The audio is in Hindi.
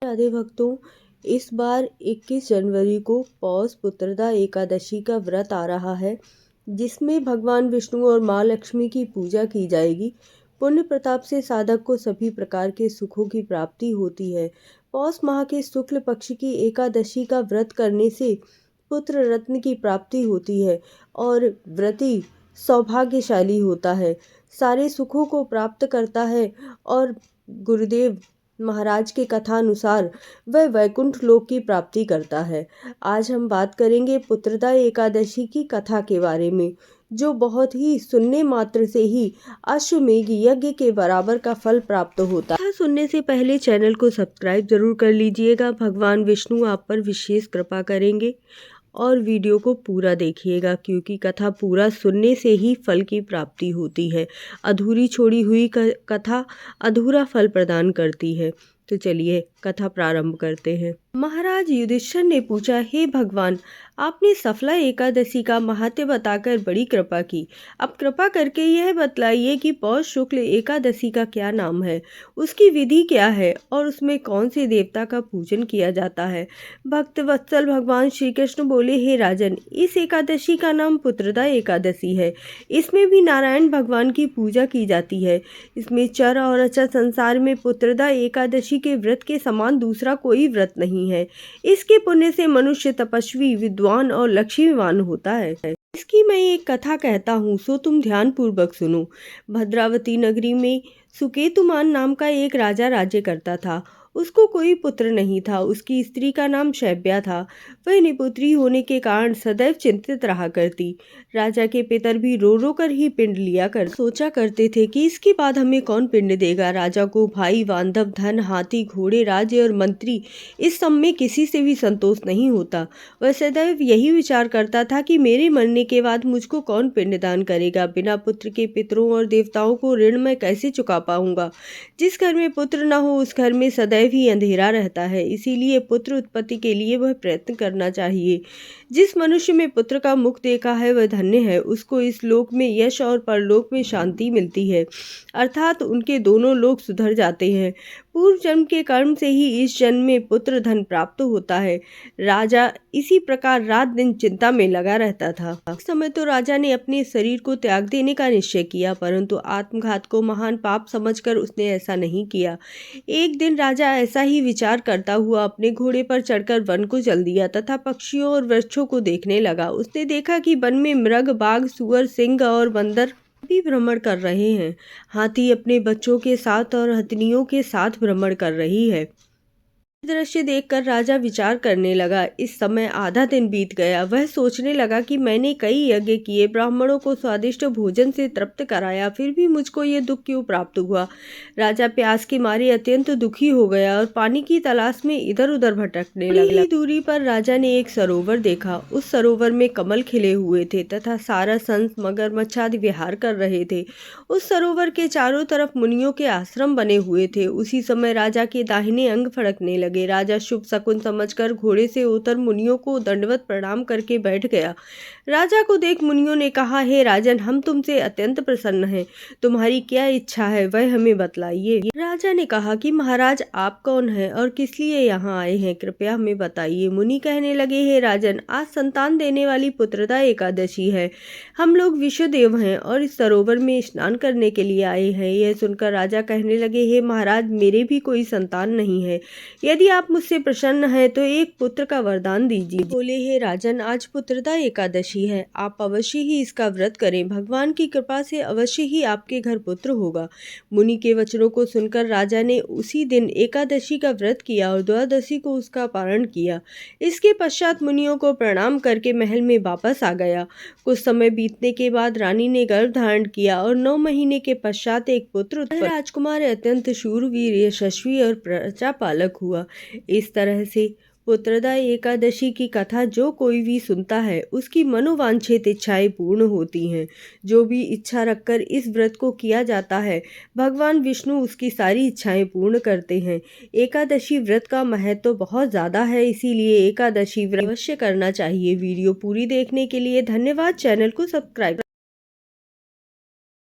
राधे भक्तों, इस बार 21 जनवरी को पौष पुत्रदा एकादशी का व्रत आ रहा है, जिसमें भगवान विष्णु और माँ लक्ष्मी की पूजा की जाएगी। पुण्य प्रताप से साधक को सभी प्रकार के सुखों की प्राप्ति होती है। पौष माह के शुक्ल पक्ष की एकादशी का व्रत करने से पुत्र रत्न की प्राप्ति होती है और व्रती सौभाग्यशाली होता है, सारे सुखों को प्राप्त करता है और गुरुदेव महाराज के कथा अनुसार वह वैकुंठ लोक की प्राप्ति करता है। आज हम बात करेंगे पुत्रदा एकादशी की कथा के बारे में, जो बहुत ही सुनने मात्र से ही अश्वमेध यज्ञ के बराबर का फल प्राप्त होता है। सुनने से पहले चैनल को सब्सक्राइब जरूर कर लीजिएगा। भगवान विष्णु आप पर विशेष कृपा करेंगे और वीडियो को पूरा देखिएगा, क्योंकि कथा पूरा सुनने से ही फल की प्राप्ति होती है। अधूरी छोड़ी हुई कथा अधूरा फल प्रदान करती है। तो चलिए कथा प्रारंभ करते हैं। महाराज युधिष्ठिर ने पूछा, हे भगवान, आपने सफला एकादशी का महात्म्य बताकर बड़ी कृपा की। अब कृपा करके यह बतलाइए कि पौष शुक्ल एकादशी का क्या नाम है, उसकी विधि क्या है और उसमें कौन से देवता का पूजन किया जाता है। भक्त वत्सल भगवान श्री कृष्ण बोले, हे राजन, इस एकादशी का नाम पुत्रदा एकादशी है। इसमें भी नारायण भगवान की पूजा की जाती है। इसमें चर और अचर संसार में पुत्रदा एकादशी के व्रत के समान दूसरा कोई व्रत नहीं है। इसके पुण्य से मनुष्य तपस्वी, विद्वान और लक्ष्मीवान होता है। इसकी मैं एक कथा कहता हूँ, सो तुम ध्यान पूर्वक सुनो। भद्रावती नगरी में सुकेतुमान नाम का एक राजा राज्य करता था। उसको कोई पुत्र नहीं था। उसकी स्त्री का नाम शैब्या था। वह निपुत्री होने के कारण सदैव चिंतित रहा करती। राजा के पितर भी रो रो कर ही पिंड लिया कर सोचा करते थे कि इसके बाद हमें कौन पिंड देगा। राजा को भाई, बांधव, धन, हाथी, घोड़े, राज्य और मंत्री, इस सब में किसी से भी संतोष नहीं होता। वह सदैव यही विचार करता था कि मेरे मरने के बाद मुझको कौन पिंडदान करेगा। बिना पुत्र के पितरों और देवताओं को ऋण मैं कैसे चुका पाऊंगा। जिस घर में पुत्र न हो उस घर में सदैव ही अंधेरा रहता है। इसीलिए पुत्र उत्पत्ति के लिए वह प्रयत्न करना चाहिए। जिस मनुष्य में पुत्र का मुख देखा है वह धन्य है। उसको इस लोक में यश और परलोक में शांति मिलती है, अर्थात उनके दोनों लोक सुधर जाते हैं। पूर्व जन्म के कर्म से ही इस जन्म में पुत्र धन प्राप्त होता है। राजा इसी प्रकार रात दिन चिंता में लगा रहता था। एक समय तो राजा ने अपने शरीर को त्याग देने का निश्चय किया, परंतु आत्मघात को महान पाप समझकर उसने ऐसा नहीं किया। एक दिन राजा ऐसा ही विचार करता हुआ अपने घोड़े पर चढ़कर वन को चल दिया तथा पक्षियों और वृक्षों को देखने लगा। उसने देखा कि वन में मृग, बाघ, सुअर, सिंह और बंदर भी भ्रमण कर रहे हैं। हाथी अपने बच्चों के साथ और हथनियों के साथ भ्रमण कर रही है। दृश्य देखकर राजा विचार करने लगा। इस समय आधा दिन बीत गया। वह सोचने लगा कि मैंने कई यज्ञ किए, ब्राह्मणों को स्वादिष्ट भोजन से तृप्त कराया, फिर भी मुझको ये दुख क्यों प्राप्त हुआ। राजा प्यास के मारे अत्यंत दुखी हो गया और पानी की तलाश में इधर उधर भटकने लगा। दूरी पर राजा ने एक सरोवर देखा। उस सरोवर में कमल खिले हुए थे तथा सारस, हंस, मगरमच्छ आदि विहार कर रहे थे। उस सरोवर के चारों तरफ मुनियों के आश्रम बने हुए थे। उसी समय राजा के दाहिने अंग फड़कने लगे। राजा शुभ शकुन समझकर घोड़े से उतर मुनियों को दंडवत प्रणाम करके बैठ गया। राजा को देख मुनियों ने कहा, हे राजन, हम तुमसे अत्यंत प्रसन्न हैं। तुम्हारी क्या इच्छा है वह हमें बतलाइए। राजा ने कहा कि महाराज, आप कौन हैं और किस लिए यहाँ आए हैं, कृपया हमें बताइए। मुनि कहने लगे, हे राजन, आज संतान देने वाली पुत्रदा एकादशी है। हम लोग विश्वदेव हैं और इस सरोवर में स्नान करने के लिए आए हैं। यह सुनकर राजा कहने लगे, हे महाराज, मेरे भी कोई संतान नहीं है। यदि आप मुझसे प्रसन्न हैं तो एक पुत्र का वरदान दीजिए। बोले, हे राजन, आज पुत्रदा एकादशी है, आप अवश्य ही इसका व्रत करें। भगवान की कृपा से अवश्य ही आपके घर पुत्र होगा। मुनि के वचनों को सुनकर राजा ने उसी दिन एकादशी का व्रत किया और द्वादशी को उसका पारण किया। इसके पश्चात मुनियों को प्रणाम करके महल में वापस आ गया। कुछ समय बीतने के बाद रानी ने गर्भ धारण किया और 9 महीने के पश्चात एक पुत्र उत्पन्न। राजकुमार अत्यंत शूरवीर, यशस्वी और प्रजापालक हुआ। इस तरह से पुत्रदा एकादशी की कथा जो कोई भी सुनता है उसकी मनोवांछित इच्छाएं पूर्ण होती हैं। जो भी इच्छा रखकर इस व्रत को किया जाता है, भगवान विष्णु उसकी सारी इच्छाएं पूर्ण करते हैं। एकादशी व्रत का महत्व तो बहुत ज़्यादा है, इसीलिए एकादशी व्रत अवश्य करना चाहिए। वीडियो पूरी देखने के लिए धन्यवाद। चैनल को सब्सक्राइब